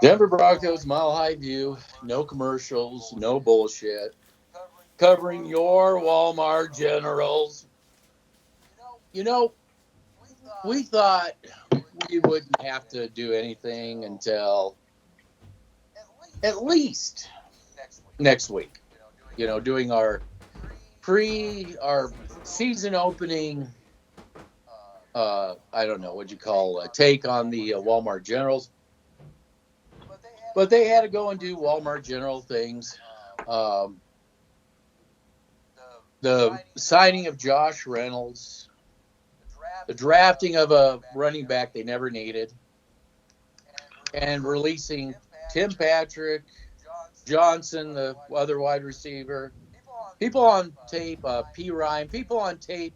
Denver Broncos, Mile High View, no commercials, no bullshit. Covering your Walmart Generals. You know, we thought we wouldn't have to do anything until at least next week. Doing our season opening, I don't know what you call a take on the Walmart Generals, but they had to go and do Walmart General things. Um, the signing of Josh Reynolds, the drafting of a running back they never needed, and releasing Tim Patrick, Johnson, the other wide receiver, people on tape, Perine, people on tape.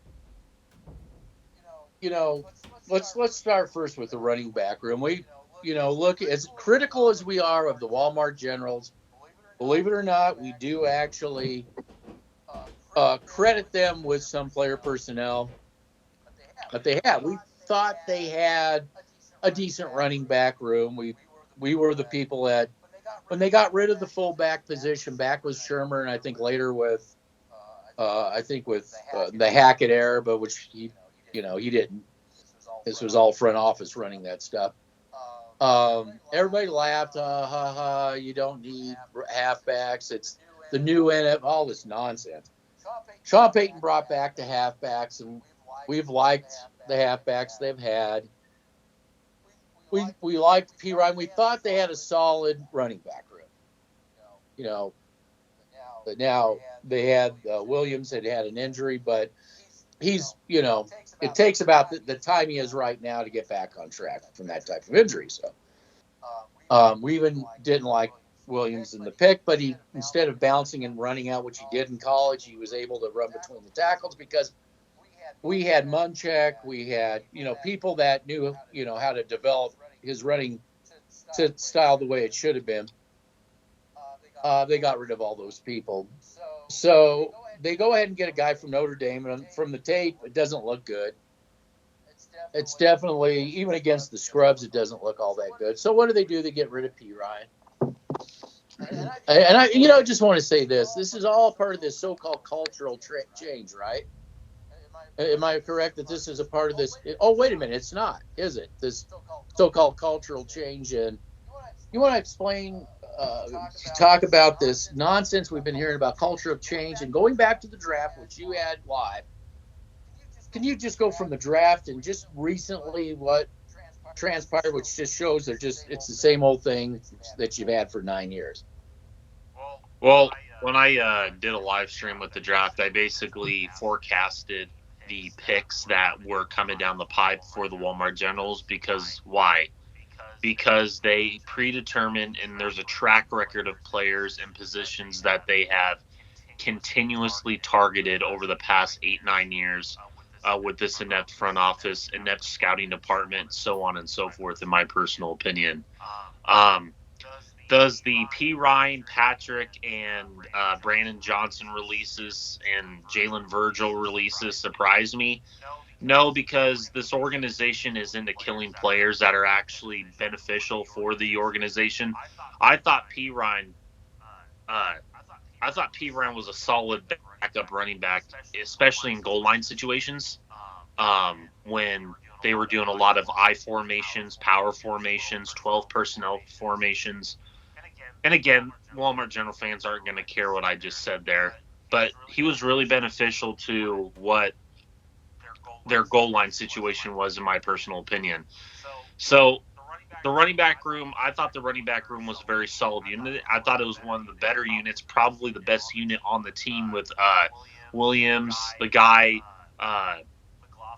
You know, let's start first with the running back room. Look, as critical as we are of the Walmart Generals, believe it or not, we do actually credit them with some player personnel that they had. We thought they had a decent running back room. We were the people that when they got rid of the fullback position, back with Shermer, and I think later with the Hackett era, but which he didn't. This was all front office running that stuff. Everybody laughed, ha ha. You don't need halfbacks. It's the new NFL. All this nonsense. Sean Payton brought back the halfbacks, and we've liked the halfbacks they've had. We liked P. Ryan. We thought they had a solid running back room. But now they had Williams had an injury, but he's it takes about the time he is right now to get back on track from that type of injury. So we even didn't like Williams in the pick, but he instead of bouncing and running out, which he did in college, he was able to run between the tackles because we had Munchak, we had people that knew how to develop his running to style the way it should have been. They got rid of all those people, so they go ahead and get a guy from Notre Dame, and from the tape, it doesn't look good. It's definitely, even against the scrubs, it doesn't look all that good. So what do? They get rid of P. Ryan. And I just want to say this. This is all part of this so-called cultural change, right? Am I correct that this is a part of this? Oh, wait a minute. It's not, is it? This so-called cultural change. And you want to explain, talk about this nonsense we've been hearing about culture of change and going back to the draft, which you had live. Can you just go from the draft and just recently what transpired, which just shows it's the same old thing that you've had for 9 years? Well, when I did a live stream with the draft, I basically forecasted the picks that were coming down the pipe for the Walmart Generals because why? Because they predetermined and there's a track record of players and positions that they have continuously targeted over the past 8-9 years with this inept front office, inept scouting department, so on and so forth, in my personal opinion. Um, does the P. Ryan, Patrick, and Brandon Johnson releases and Jalen Virgil releases surprise me? No, because this organization is into killing players that are actually beneficial for the organization. I thought P. Ryan, uh, I thought P. Ryan was a solid backup running back, especially in goal line situations. When they were doing a lot of I formations, power formations, 12 personnel formations. And again, Walmart General fans aren't going to care what I just said there, but he was really beneficial to what their goal line situation was, in my personal opinion. So the running back room, I thought the running back room was a very solid unit. I thought it was one of the better units, probably the best unit on the team with Williams, the guy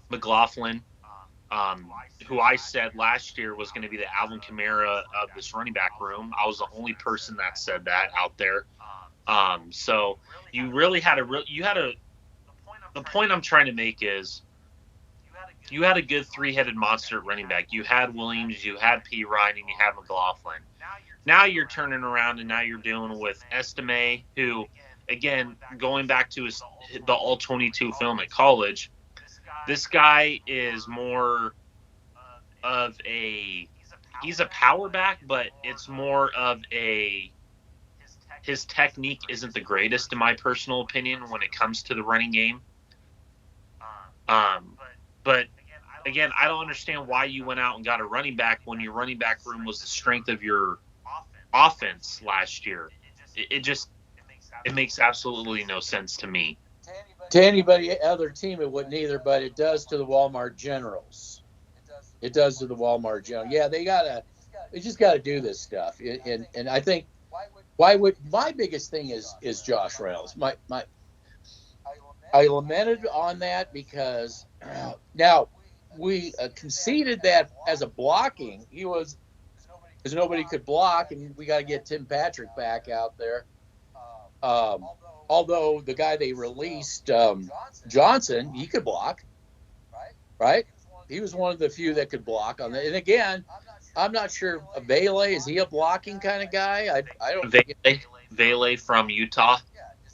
McLaughlin, who I said last year was going to be the Alvin Kamara of this running back room. I was the only person that said that out there. So you really had the point I'm trying to make is you had a good three-headed monster at running back. You had Williams, you had P. Ryan, and you had McLaughlin. Now you're turning around and now you're dealing with Estime, who, again, going back to the All-22 film at college, this guy is more of he's a power back, but it's more of a his technique isn't the greatest in my personal opinion when it comes to the running game. But again, I don't understand why you went out and got a running back when your running back room was the strength of your offense last year. It makes absolutely no sense to me. To anybody other team, it wouldn't either, but it does to the Walmart Generals. It does to the Walmart Generals. Yeah, they just gotta do this stuff. And I think why would my biggest thing is Josh Reynolds. I lamented on that because now we conceded that as a blocking he was because nobody could block, and we got to get Tim Patrick back out there. Although the guy they released, Johnson, he could block, right? He was one of the few that could block on that. And again, I'm not sure. Vele, is he a blocking kind of guy? I don't. Vele from Utah.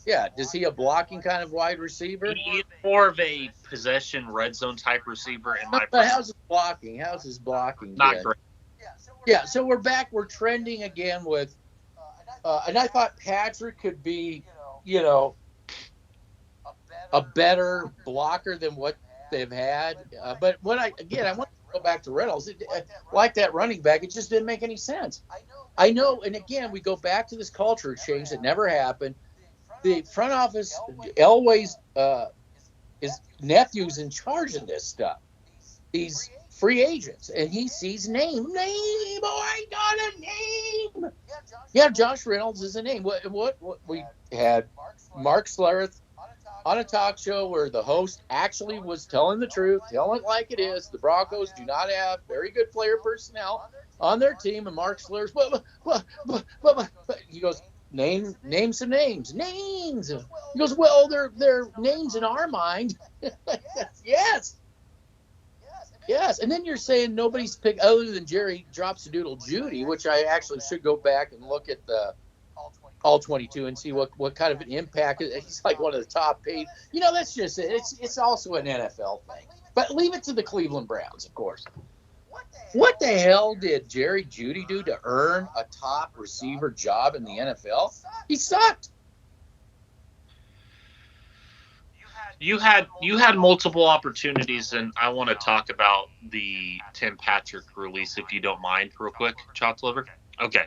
Yeah, is he a blocking kind of wide receiver? He's more of a possession red zone type receiver. But how's his blocking? How's his blocking? Not great. Yeah, so we're back. We're trending again with, and I thought Patrick could be, a better blocker than what they've had. But I want to go back to Reynolds. Like that running back, it just didn't make any sense. I know, and again, we go back to this culture change that never happened. The front office, Elway's his nephew's in charge of this stuff. These free agents, and he sees name. I got a name. Yeah, Josh Reynolds is a name. What we had Mark Schlereth on a talk show where the host actually was telling the truth, telling it like it is. The Broncos do not have very good player personnel on their team, and Mark Schlereth, he goes, name some names. He goes, well, they're names in our mind. Yes, and then you're saying nobody's picked other than Jerry Drops-A-Doodle Judy, which I actually should go back and look at the All 22 and see what kind of an impact. He's like one of the top paid. That's just it. It's also an NFL thing. But leave it to the Cleveland Browns, of course. What the hell did Jerry Judy do to earn a top receiver job in the NFL? He sucked. You had multiple opportunities, and I want to talk about the Tim Patrick release, if you don't mind, real quick, Chopped Liver. Okay.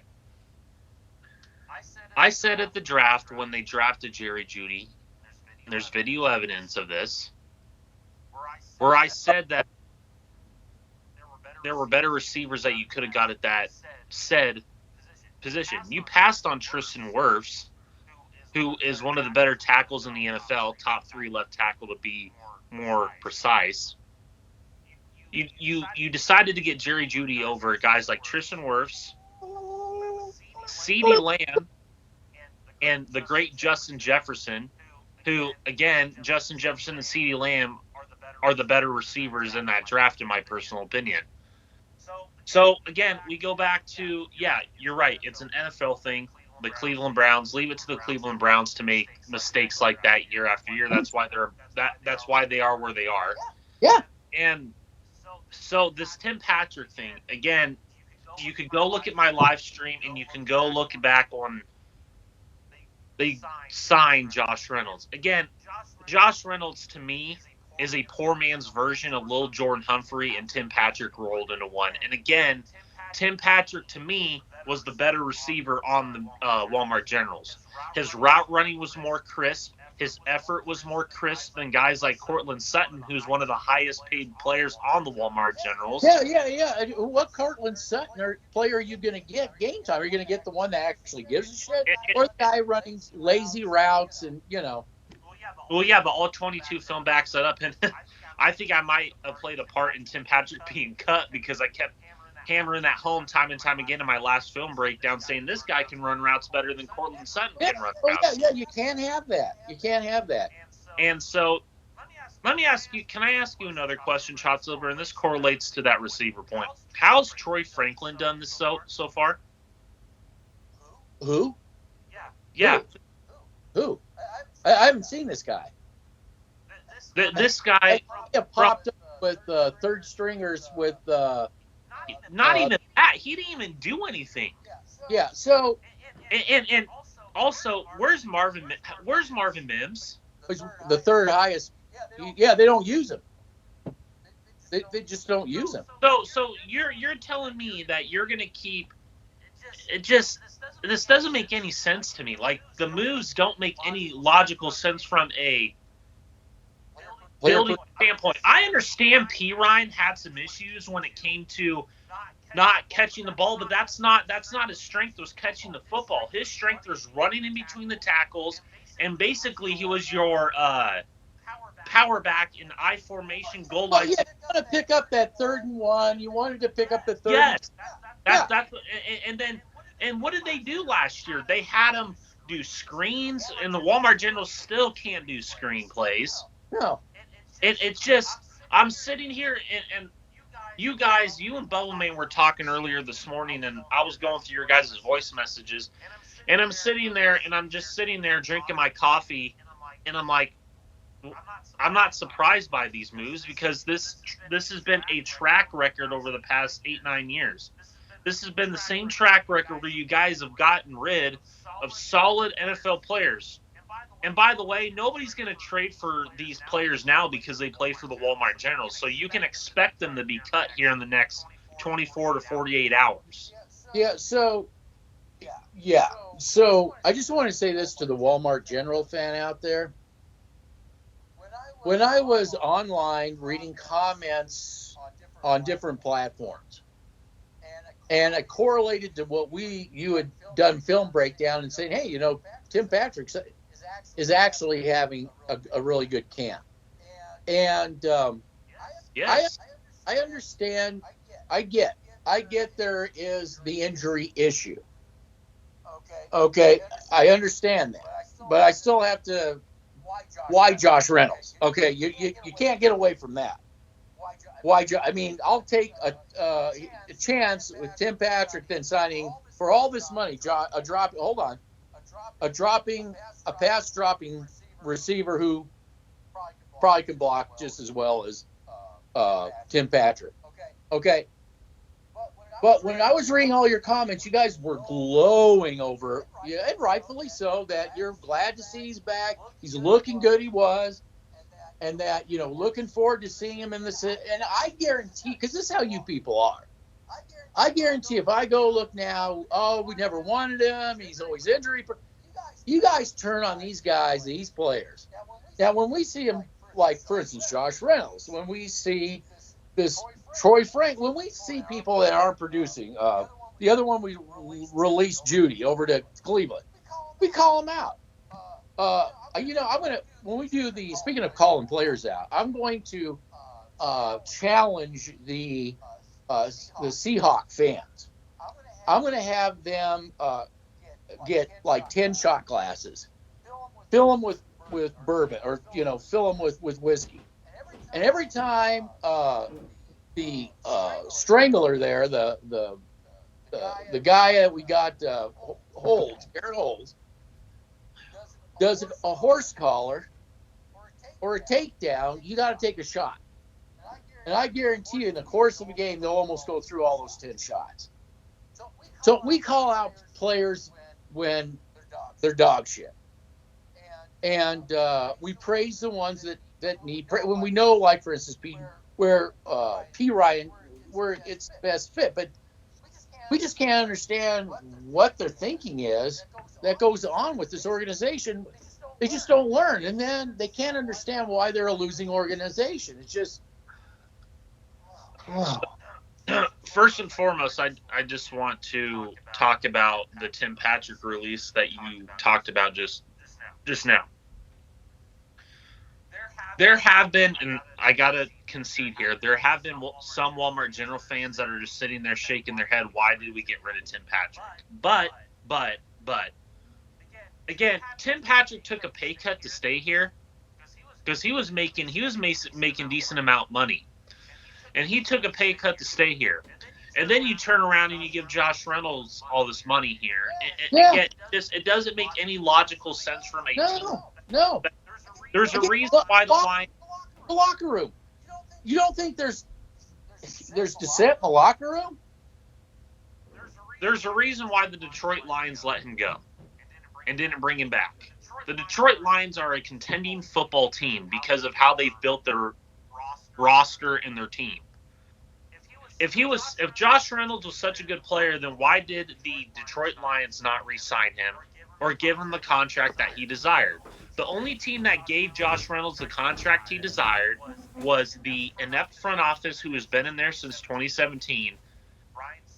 I said at the draft when they drafted Jerry Judy, and there's video evidence of this, where I said that there were better receivers that you could have got at that said position. You passed on Tristan Wirfs, who is one of the better tackles in the NFL, top 3 left tackle to be more precise. You decided to get Jerry Judy over guys like Tristan Wirfs, CeeDee Lamb, and the great Justin Jefferson, who, again, Justin Jefferson and CeeDee Lamb are the better receivers in that draft, in my personal opinion. So, again, we go back to, yeah, you're right. It's an NFL thing. The Cleveland Browns, leave it to the Cleveland Browns to make mistakes like that year after year. That's why that's why they are where they are. Yeah. And so this Tim Patrick thing, again, you could go look at my live stream and you can go look back on they signed Josh Reynolds. Again, Josh Reynolds to me is a poor man's version of Lil Jordan Humphrey and Tim Patrick rolled into one. And again, Tim Patrick to me was the better receiver on the Walmart Generals. His route running was more crisp. His effort was more crisp than guys like Cortland Sutton, who's one of the highest paid players on the Walmart Generals. Yeah. What Cortland Sutton player are you going to get game time? Are you going to get the one that actually gives a shit? Or the guy running lazy routes and, Well, yeah, but all 22 film backs that up. And I think I might have played a part in Tim Patrick being cut because I kept hammering that home time and time again in my last film breakdown, saying this guy can run routes better than Cortland Sutton can run routes. Yeah, you can't have that. And so, let me ask you, can I ask you another question, Chop Silver? And this correlates to that receiver point. How's Troy Franklin done this so far? Who? Yeah. Who? I haven't seen this guy. This guy popped up with third stringers with Not even that. He didn't even do anything. Yeah. So And also, where's Marvin Mims? the third highest. Yeah, they don't use him. They just don't use him. So you're telling me that you're gonna keep it? Just this doesn't make any sense to me. Like, the moves don't make any logical sense from a building standpoint. I understand Perine had some issues when it came to not catching the ball, but that's not his strength, was catching the football. His strength was running in between the tackles, and basically he was your power back in I formation goal line. Yeah, you want to pick up that 3rd and 1. You wanted to pick up the 3rd. Yes, that's and what did they do last year? They had him do screens, and the Walmart Generals still can't do screen plays. No. It's just, I'm sitting here and you guys, you and Bubbleman were talking earlier this morning, and I was going through your guys' voice messages, and I'm sitting there, and I'm just sitting there drinking my coffee, and I'm like, I'm not surprised by these moves, because this has been a track record over the past 8-9 years. This has been the same track record where you guys have gotten rid of solid NFL players. And by the way, nobody's going to trade for these players now because they play for the Walmart Generals. So you can expect them to be cut here in the next 24 to 48 hours. Yeah, so I just want to say this to the Walmart General fan out there. When I was online reading comments on different platforms, and I correlated to what you had done film breakdown and saying, hey, Tim Patrick is actually having a really good camp. And yes. I understand. I get there is the injury issue. Okay, I understand that. But I still have to, why Josh Reynolds? Okay, you can't get away from that. I mean, I'll take a chance with Tim Patrick then signing for all this money, a pass dropping receiver who probably can block just as well as Tim Patrick. Okay. But when I was reading all your comments, you guys were glowing over, and rightfully so, that you're glad to see he's back. He's looking good, he was. And that, looking forward to seeing him in this. And I guarantee, because this is how you people are. I guarantee if I go look now, we never wanted him, he's always injury. You guys turn on these guys, these players. Now, when we see him, like, for instance, Josh Reynolds, when we see this Troy Frank, when we see people that aren't producing, the other one we released Judy over to Cleveland, we call him out. When we do speaking of calling players out, I'm going to challenge the Seahawk fans. I'm going to have them get like 10 shot glasses, fill them with bourbon, or fill them with whiskey, and every time the strangler there, the guy that we got Garrett Holds, does a horse collar or a takedown, you got to take a shot. And I guarantee you, in the course of a game, they'll almost go through all those 10 shots. So we call out players when they're dog shit. And we praise the ones that need praise. When we know, like, for instance, where Perine, where it's best fit. But we just can't understand what their thinking is that goes on with this organization. They just don't learn. And then they can't understand why they're a losing organization. It's just... First and foremost, I just want to talk about the Tim Patrick release that you talked about just now. There have been, and I gotta concede here, there have been some Walmart General fans that are just sitting there shaking their head. Why did we get rid of Tim Patrick? But again, Tim Patrick took a pay cut to stay here because he was making decent amount of money. And he took a pay cut to stay here. And then you turn around and you give Josh Reynolds all this money here. Again, it doesn't make any logical sense from a team. No. There's a reason why the line... The locker room. You don't think there's dissent in the locker room. There's a reason why the Detroit Lions let him go and didn't bring him back. The Detroit Lions are a contending football team because of how they've built their roster and their team. If Josh Reynolds was such a good player, then why did the Detroit Lions not re-sign him or give him the contract that he desired? The only team that gave Josh Reynolds the contract he desired was the inept front office who has been in there since 2017.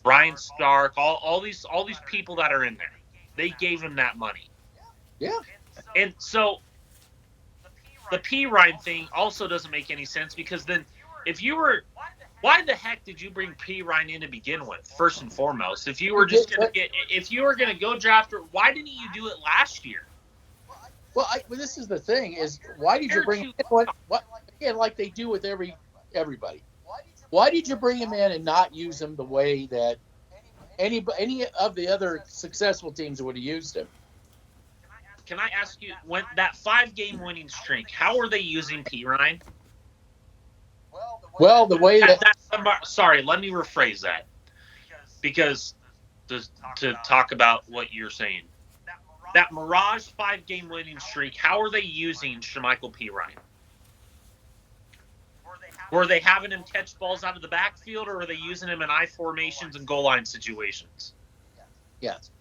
Brian Stark, all these people that are in there, they gave him that money. Yeah. And so the Perine thing also doesn't make any sense because then if you were, why the heck did you bring Perine in to begin with? First and foremost, if you were going to go draft her, why didn't you do it last year? Well, this is the thing: is why did you bring him in? What again? Like they do with everybody. Why did you bring him in and not use him the way that any of the other successful teams would have used him? Can I ask you, when that 5-game winning streak, how are they using Perine? Well, the way sorry, let me rephrase that. Because to talk about what you're saying, that Mirage 5-game winning streak, how are they using Shamichael Perine? Were they having him catch balls out of the backfield, or are they using him in I formations and goal line situations? Yes.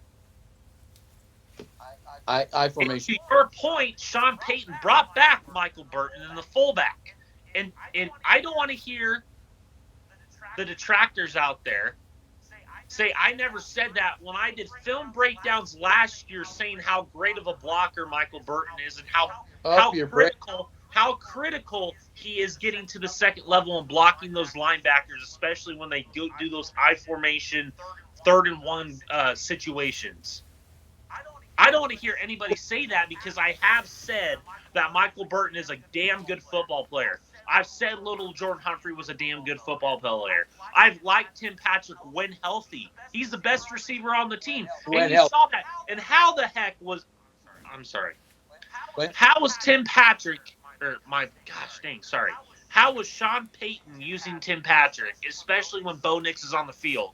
I formation. And to your point, Sean Payton brought back Michael Burton in the fullback. And I don't want to hear the detractors out there say I never said that when I did film breakdowns last year saying how great of a blocker Michael Burton is and how critical he is getting to the second level and blocking those linebackers, especially when they do those I formation 3rd and 1 situations. I don't want to hear anybody say that because I have said that Michael Burton is a damn good football player. I've said Lil Jordan Humphrey was a damn good football player. I've liked Tim Patrick when healthy. He's the best receiver on the team. And you saw that. And how the heck was – I'm sorry. How was Tim Patrick – or my gosh dang, sorry. How was Sean Payton using Tim Patrick, especially when Bo Nix is on the field?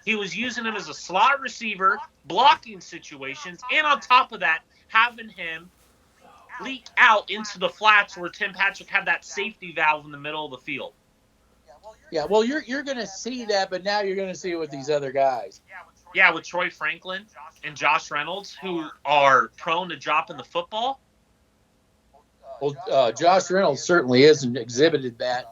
He was using him as a slot receiver, blocking situations, and on top of that, having him leak out into the flats where Tim Patrick had that safety valve in the middle of the field. Yeah, well, you're going to see that, but now you're going to see it with these other guys. Yeah, with Troy Franklin and Josh Reynolds, who are prone to dropping the football. Well, Josh Reynolds certainly isn't exhibited that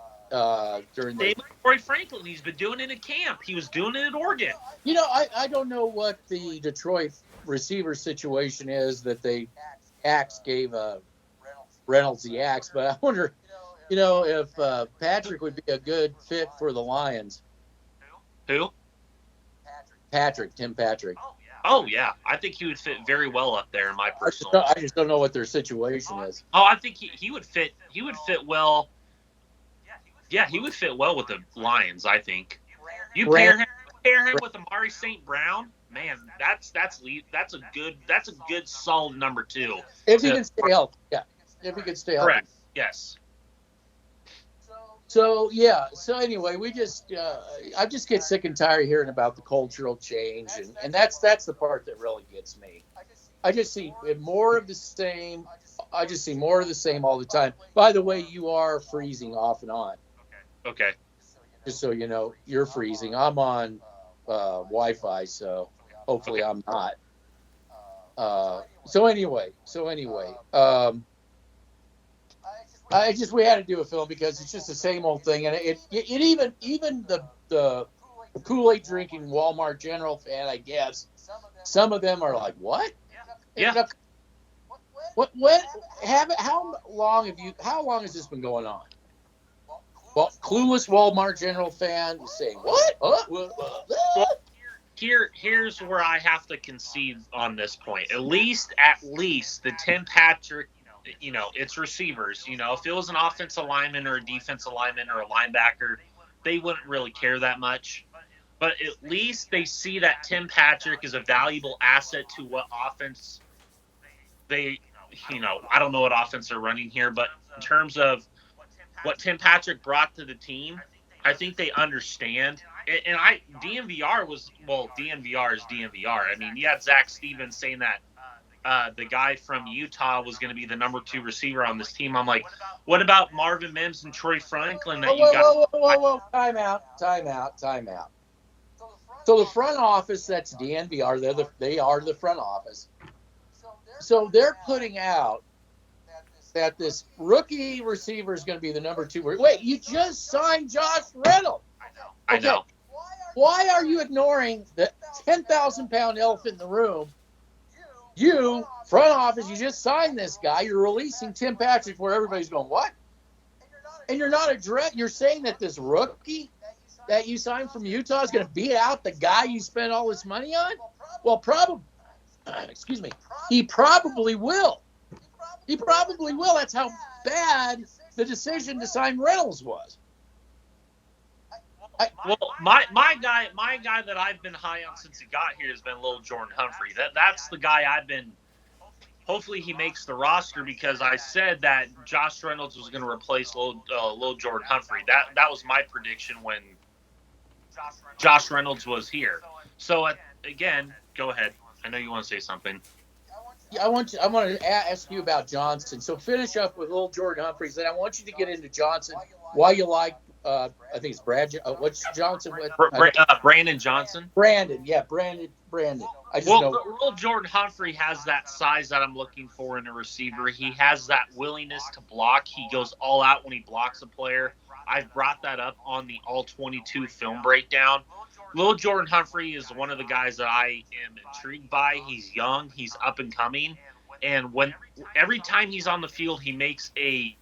during the. Troy Franklin, he's been doing it at camp. He was doing it at Oregon. You know, I don't know what the Detroit receiver situation is that they Axe gave Reynolds the axe, but I wonder, you know, if Patrick would be a good fit for the Lions. Who? Tim Patrick. Oh yeah, I think he would fit very well up there in my personal. I just don't know what their situation is. Oh, I think he would fit. He would fit well. Yeah, he would fit well with the Lions. I think. You pair him with Amari St. Brown. Man, that's a good solid number 2. If he can stay healthy, yeah. If he can stay healthy. Correct. Yes. So yeah. So anyway, I just get sick and tired of hearing about the cultural change, and that's the part that really gets me. I just see more of the same. I just see more of the same all the time. By the way, you are freezing off and on. Okay. Just so you know, you're freezing. I'm on Wi-Fi, so hopefully I'm not. So anyway, we had to do a film because it's just the same old thing, and it even the Kool-Aid drinking Walmart General fan, I guess, some of them are like, what? Yeah. How long has this been going on? Well, clueless Walmart General fan saying, what? Here's where I have to concede on this point. At least the Tim Patrick, you know, it's receivers. You know, if it was an offensive lineman or a defensive lineman or a linebacker, they wouldn't really care that much. But at least they see that Tim Patrick is a valuable asset to what offense they, you know, I don't know what offense they're running here, but in terms of what Tim Patrick brought to the team, I think they understand. And DNVR was, well, DNVR is DNVR. I mean, you had Zach Stevens saying that the guy from Utah was going to be the number 2 receiver on this team. I'm like, what about Marvin Mims and Troy Franklin that you got? Whoa. Time out. So the front office, that's DNVR. They are the front office. So they're putting out that this rookie receiver is going to be the number 2. Wait, you just signed Josh Reynolds. I know. Why are you ignoring the 10,000-pound elephant in the room? You, front office, you just signed this guy. You're releasing Tim Patrick where everybody's going, what? And you're not you're saying that this rookie that you signed from Utah is going to beat out the guy you spent all this money on? Well, he probably will. He probably will. That's how bad the decision to sign Reynolds was. Well, my guy that I've been high on since he got here has been Lil Jordan Humphrey. That's the guy I've been. Hopefully he makes the roster, because I said that Josh Reynolds was going to replace Lil Jordan Humphrey. That was my prediction when Josh Reynolds was here. So again, go ahead. I know you want to say something. I want to ask you about Johnson. So finish up with Lil Jordan Humphreys, and I want you to get into Johnson. Why you like? I think it's Brad. What's Johnson with? Brandon Johnson. Brandon. I just know. Lil Jordan Humphrey has that size that I'm looking for in a receiver. He has that willingness to block. He goes all out when he blocks a player. I've brought that up on the All 22 film breakdown. Lil Jordan Humphrey is one of the guys that I am intrigued by. He's young. He's up and coming. And every time he's on the field, he makes a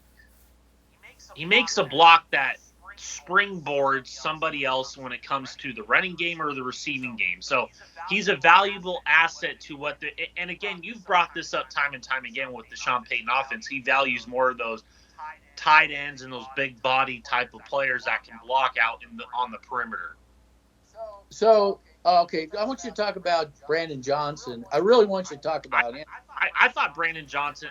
block that springboards somebody else when it comes to the running game or the receiving game. So he's a valuable asset to and again, you've brought this up time and time again with the Sean Payton offense. He values more of those tight ends and those big body type of players that can block out on the perimeter. So, okay, I want you to talk about Brandon Johnson. I really want you to talk about him. I thought Brandon Johnson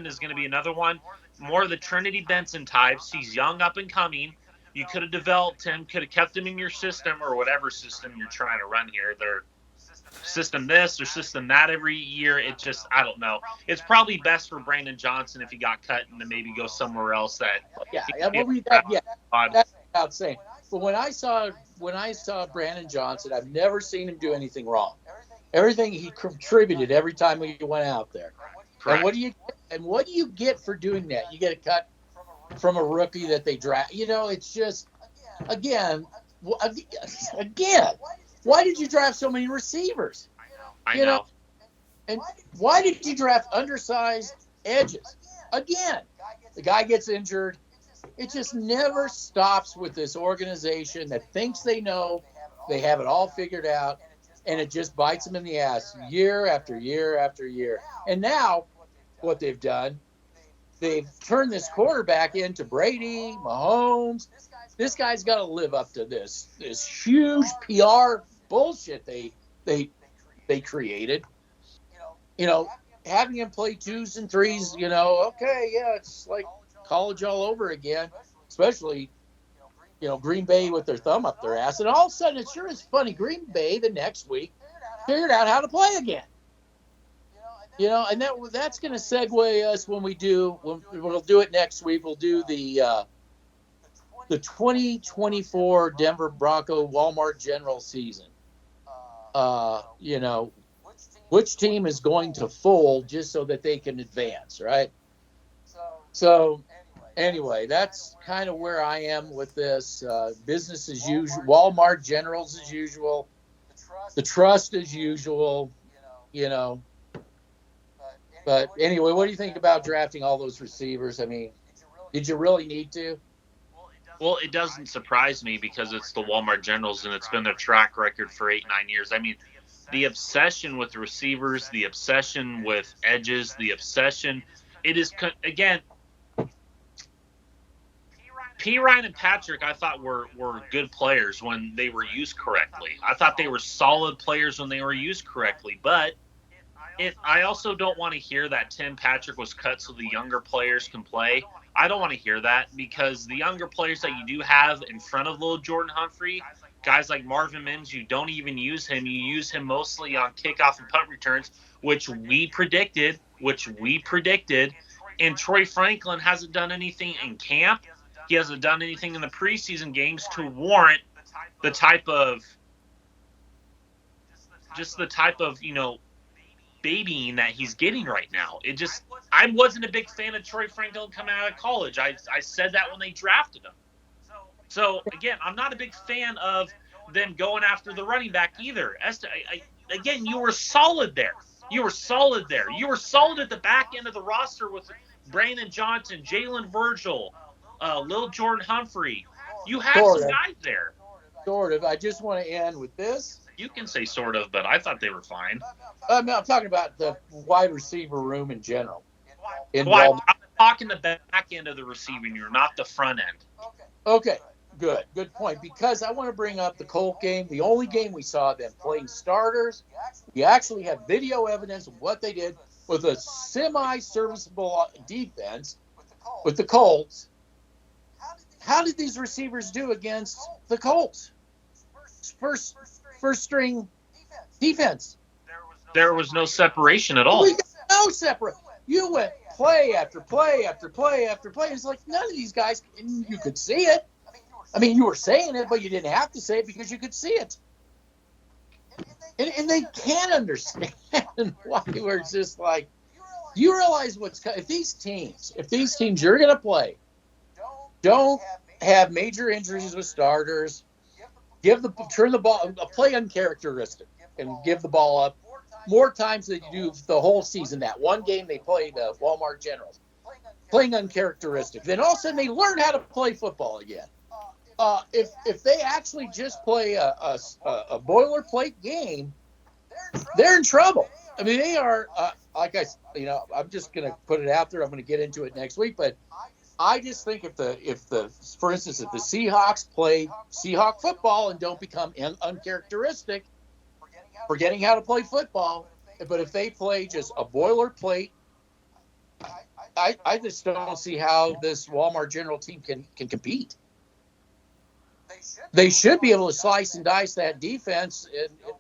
is going to be another one, more of the Trinity Benson types. He's young, up and coming. You could have developed him, could have kept him in your system or whatever system you're trying to run here. They're system this or system that every year. It just, I don't know. It's probably best for Brandon Johnson if he got cut and to maybe go somewhere else. That's without saying. But when I saw Brandon Johnson, I've never seen him do anything wrong. Everything he contributed every time he went out there. Correct. And what do you get for doing that? You get a cut from a rookie that they draft. It's just again. Why did you draft so many receivers? I know. And why did you draft undersized edges? Again, the guy gets injured. It just never stops with this organization that thinks they know, they have it all figured out, and it just bites them in the ass year after year after year. And now what they've done, they've turned this quarterback into Brady, Mahomes. This guy's got to live up to this huge PR bullshit they created. Having him play 2s and 3s, okay, yeah, it's like college all over again, especially, Green Bay with their thumb up their ass. And all of a sudden, it sure is funny. Green Bay the next week figured out how to play again. And that's going to segue us when we'll do it next week. We'll do the 2024 Denver Bronco Walmart General season. Which team is going to fold just so that they can advance, right? So anyway, that's kind of where I am with this. Business as usual. Walmart Generals as usual. The trust as usual, But anyway, what do you think about drafting all those receivers? I mean, did you really need to? Well, it doesn't surprise me because it's the Walmart Generals and it's been their track record for 8-9 years. I mean, the obsession with receivers, the obsession with edges, it is, again, Perine and Patrick, I thought were good players when they were used correctly. I thought they were solid players when they were used correctly. But I also don't want to hear that Tim Patrick was cut so the younger players can play. I don't want to hear that, because the younger players that you do have in front of Lil Jordan Humphrey, guys like Marvin Mims, you don't even use him. You use him mostly on kickoff and punt returns, which we predicted. And Troy Franklin hasn't done anything in camp. He hasn't done anything in the preseason games to warrant the type of babying that he's getting right now. I wasn't a big fan of Troy Franklin coming out of college. I said that when they drafted him. So again, I'm not a big fan of them going after the running back either. Again, you were solid there. You were solid at the back end of the roster with Brandon Johnson, Jalen Virgil, Lil Jordan Humphrey. You had some guys there. Sort of. I just want to end with this. You can say sort of, but I thought they were fine. I'm talking about the wide receiver room in general. I'm talking the back end of the receiving room, not the front end. Okay, good point. Because I want to bring up the Colt game, the only game we saw them playing starters. We actually have video evidence of what they did with a semi-serviceable defense with the Colts. How did these receivers do against the Colts? First string defense. There was no separation at all. No separate. You went play after play after play after play. It's like none of these guys, you could see it. I mean, you were saying it, but you didn't have to say it because you could see it. And they can't understand why we're just like, you realize if these teams you're going to play don't have major injuries with starters, turn the ball, play uncharacteristic, and give the ball up more times than you do the whole season. That one game they play the Walmart Generals, playing uncharacteristic. Then all of a sudden they learn how to play football again. If they actually just play a boilerplate game, they're in trouble. I mean, they are I'm just gonna put it out there. I'm gonna get into it next week, but I just think if the Seahawks play Seahawk football and don't become uncharacteristic, forgetting how to play football, but if they play just a boilerplate, I just don't see how this Walmart General team can compete. They should be able to slice and dice that defense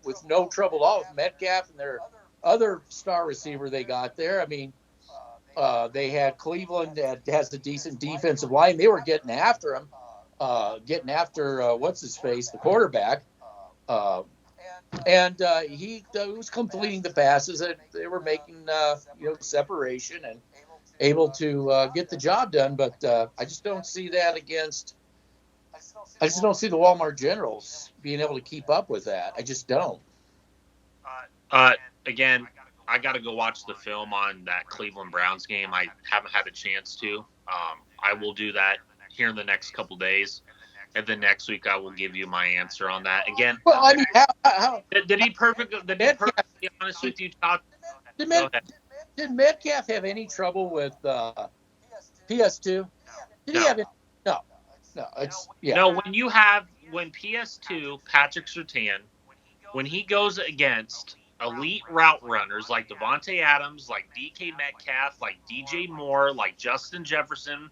with no trouble at all with Metcalf and their other star receiver they got there. I mean, they had Cleveland that has a decent defensive line. They were getting after him, what's his face, the quarterback, and he was completing the passes that they were making, separation and able to get the job done. But I just don't see that I just don't see the Walmart Generals being able to keep up with that. I just don't. Again, I got to go watch the film on that Cleveland Browns game. I haven't had a chance to. I will do that here in the next couple days, and then next week I will give you my answer on that. Again, well, I mean, how did he perfectly be honest with you, Todd? Did Metcalf have any trouble with PS2? Did he have any? No, it's yeah. No, when PS2, Patrick Surtain, when he goes against elite route runners like Devontae Adams, like DK Metcalf, like DJ Moore, like Justin Jefferson,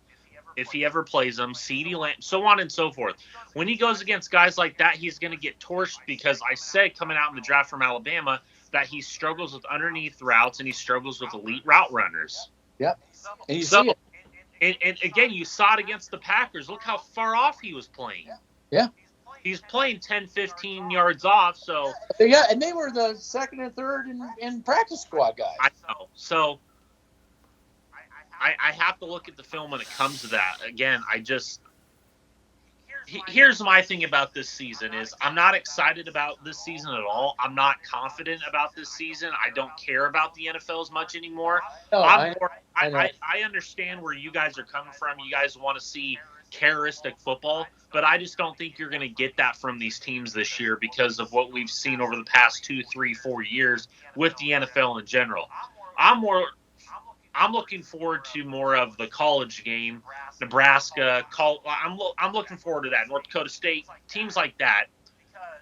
if he ever plays them, CeeDee Lamb, so on and so forth. When he goes against guys like that, he's going to get torched, because I said coming out in the draft from Alabama that he struggles with underneath routes and he struggles with elite route runners. Yep. And you see it. And again, you saw it against the Packers. Look how far off he was playing. Yeah. He's playing 10, 15 yards off. So yeah, and they were the second and third in practice squad guys. I know. So I have to look at the film when it comes to that. Again, here's my thing about this season is I'm not excited about this season at all. I'm not confident about this season. I don't care about the NFL as much anymore. No, I understand where you guys are coming from. You guys want to see characteristic football, but I just don't think you're going to get that from these teams this year because of what we've seen over the past 2, 3, 4 years with the NFL in general. I'm looking forward to more of the college game, Nebraska. I'm looking forward to that. North Dakota State, teams like that,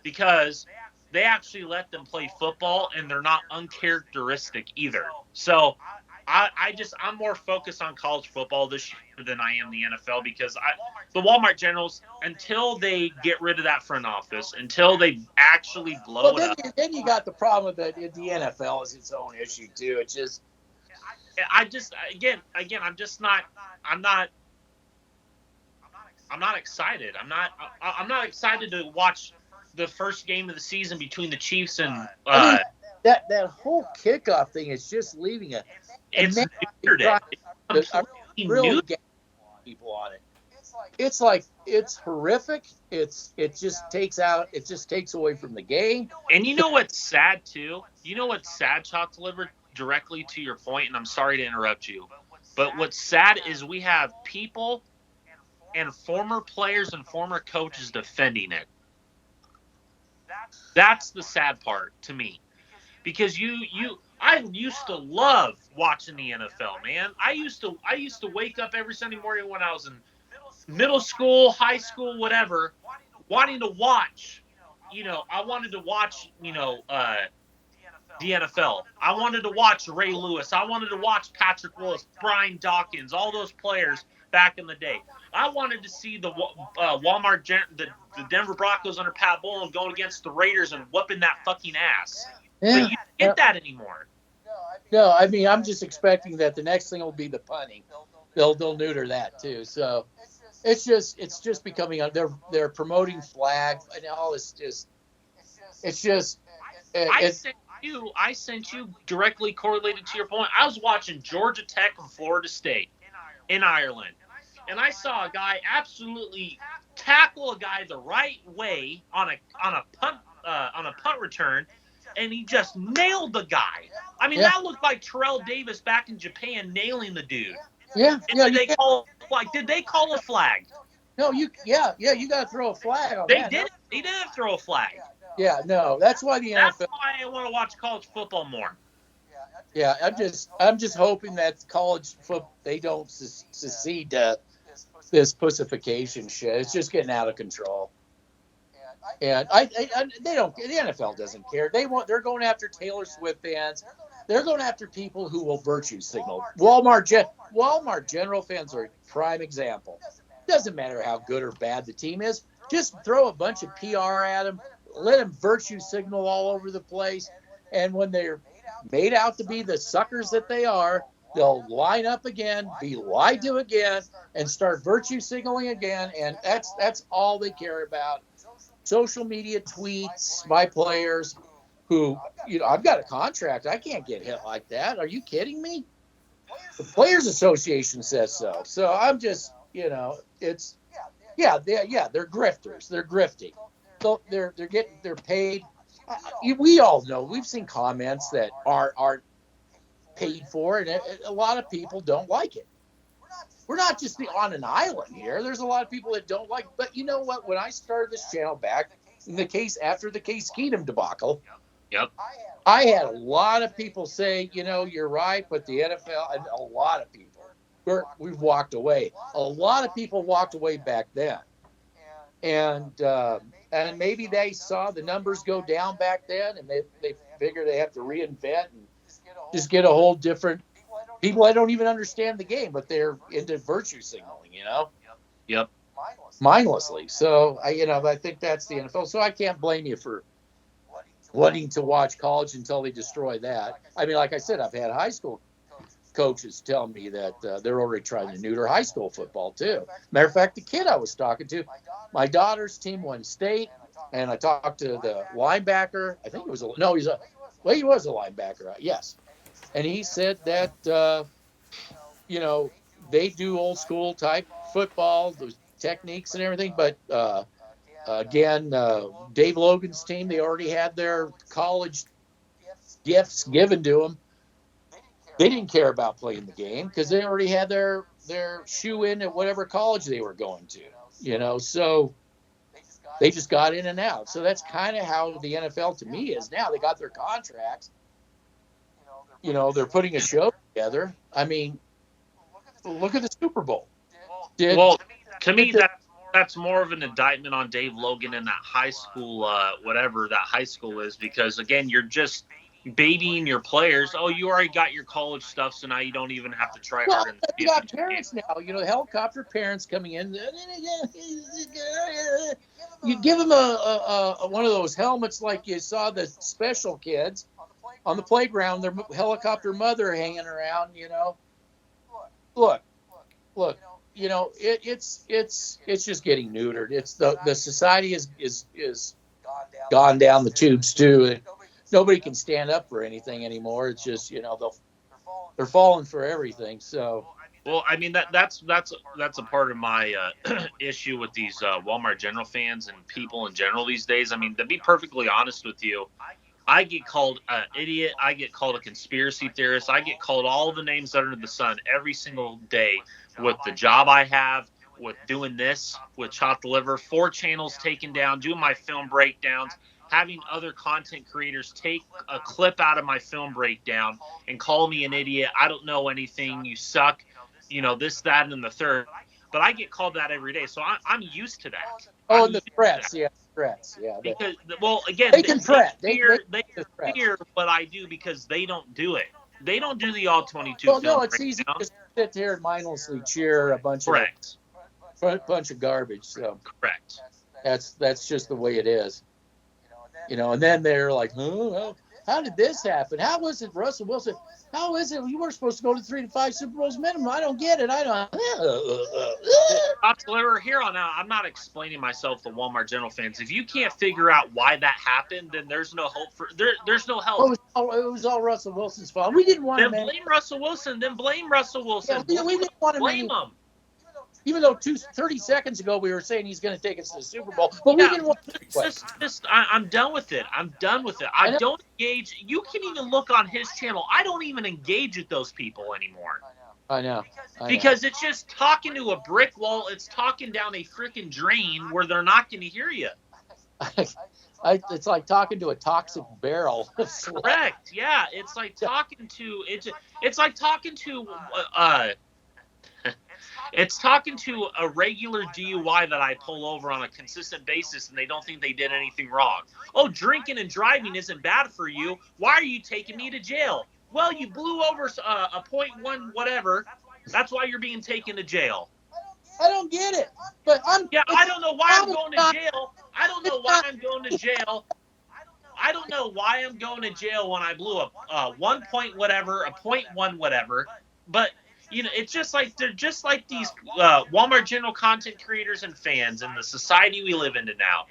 because they actually let them play football and they're not uncharacteristic either. So I'm more focused on college football this year than I am the NFL because the Walmart Generals, until they get rid of that front office, until they actually blow it up. Then you got the problem that the NFL is its own issue too. It's just I just again I'm not excited. I'm not excited to watch the first game of the season between the Chiefs and that whole kickoff thing is just leaving it's neutered. I'm really getting people on it. It's horrific. It just takes away from the game. And you know what's sad too? You know what's sad, Chalk, delivered directly to your point, and I'm sorry to interrupt you. But what's sad is we have people and former players and former coaches defending it. That's the sad part to me. Because I used to love watching the NFL, man. I used to wake up every Sunday morning when I was in middle school, high school, whatever, wanting to watch. I wanted to watch, the NFL. I wanted to watch Ray Lewis. I wanted to watch Patrick Willis, Brian Dawkins, all those players back in the day. I wanted to see the the Denver Broncos under Pat Bowlen going against the Raiders and whooping that fucking ass. Yeah, but you don't get that anymore. No, I mean, I'm just expecting that the next thing will be the punting. They'll neuter that too. So it's just becoming they're promoting flag and all this I sent you directly correlated to your point. I was watching Georgia Tech and Florida State in Ireland, and I saw a guy absolutely tackle a guy the right way on a punt return, and he just nailed the guy. I mean, that looked like Terrell Davis back in Japan nailing the dude. Yeah. Did they call a flag? No, you got to throw a flag on that. They didn't throw a flag. Yeah, no, that's why the NFL. That's why I want to watch college football more. Yeah, I'm just hoping that college football they don't secede to this pussification shit. It's just getting out of control. And they don't. The NFL doesn't care. They're going after Taylor Swift fans. They're going after people who will virtue signal. Walmart General fans are a prime example. Doesn't matter how good or bad the team is. Just throw a bunch of PR at them. Let them virtue signal all over the place. And when they're made out to be the suckers that they are, they'll line up again, be lied to again, and start virtue signaling again. And that's all they care about. Social media tweets, my players who, I've got a contract. I can't get hit like that. Are you kidding me? The Players Association says so. So I'm just, they're grifters. They're grifting. So they're paid. We all know. We've seen comments that aren't paid for, and a lot of people don't like it. We're not just on an island here. There's a lot of people that don't like. But you know what? When I started this channel back after the Case Keenum debacle, yep, I had a lot of people say, you're right, but the NFL, and a lot of people, we've walked away. A lot of people walked away back then, and maybe they saw the numbers go down back then, and they figure they have to reinvent and just get a whole different. People I don't even understand the game, but they're into virtue signaling, Yep. Mindlessly. So I think that's the NFL. So I can't blame you for wanting to watch college until they destroy that. I mean, like I said, I've had high school coaches tell me that they're already trying to neuter high school football too. Matter of fact, the kid I was talking to, my daughter's team won state, and I talked to the linebacker. I think he was a linebacker. Yes. And he said that, they do old school type football, those techniques and everything. But again, Dave Logan's team, they already had their college gifts given to them. They didn't care about playing the game because they already had their shoe in at whatever college they were going to, so they just got in and out. So that's kind of how the NFL to me is now. They got their contracts. They're putting a show together. I mean, look at the Super Bowl. To me, that's more of an indictment on Dave Logan and that high school, whatever that high school is, because again, you're just babying your players. Oh, you already got your college stuff, so now you don't even have to try Well, hard in the you got championship parents game. now, helicopter parents coming in. You give them a one of those helmets like you saw the special kids on the playground, their helicopter mother hanging around, Look, it's just getting neutered. It's the society is gone down the tubes too. Nobody can stand up for anything anymore. It's just, they're falling for everything. So, Well, I mean that's a part of my issue with these Walmart General fans and people in general these days. I mean, to be perfectly honest with you, I get called an idiot. I get called a conspiracy theorist. I get called all the names under the sun every single day with the job I have, with doing this, with Chop the Liver, 4 channels taken down, doing my film breakdowns, having other content creators take a clip out of my film breakdown and call me an idiot. I don't know anything. You suck. This, that, and the third. But I get called that every day. So I'm used to that. oh, I'm and the used to threats, that. yeah, threats, yeah. Because, well, again, They can threat. They threat. fear what I do because they don't do it. They don't do the all 22 Well, film no, it's easy breakdown. to sit here and mindlessly cheer a bunch Correct. of garbage. So Correct. that's just the way it is. And then they're like, how did this happen? How was it, Russell Wilson? How is it you were supposed to go to 3 to 5 Super Bowls minimum? I don't get it. I don't. Chop the Liver, here on out, I'm not explaining myself to Walmart General fans. If you can't figure out why that happened, then there's no hope for there's no help. It was all Russell Wilson's fault. We didn't want Then him. blame Russell Wilson. Then blame Russell Wilson. Yeah, we didn't want him. Blame him. Even though 30 seconds ago we were saying he's going to take us to the Super Bowl, but we didn't want to. I'm done with it. I'm done with it. I don't engage. You can even look on his channel. I don't even engage with those people anymore. I know. Because it's just talking to a brick wall. It's talking down a freaking drain where they're not going to hear you. It's like talking to a toxic barrel. Correct. Yeah, it's like talking to it's like talking to it's talking to a regular DUI that I pull over on a consistent basis and they don't think they did anything wrong. Oh, drinking and driving isn't bad for you. Why are you taking me to jail? Well, you blew over a .1 whatever. That's why you're being taken to jail. I don't get it. But I don't know why I'm going to jail. I don't know why I'm going to jail. I don't know why I'm going to jail when I blew a 1 point whatever, a .1 whatever. But it's just like they're just like these Walmart General content creators and fans in the society we live in now.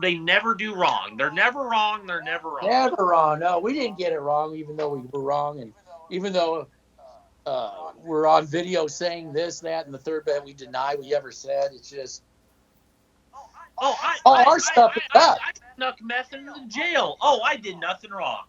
They never do wrong. They're never wrong. They're never wrong. Never wrong. No, we didn't get it wrong, even though we were wrong, and even though we're on video saying this, that, and the third that we deny we ever said. It's just. Our stuff is up. I snuck meth into jail. Oh, I did nothing wrong.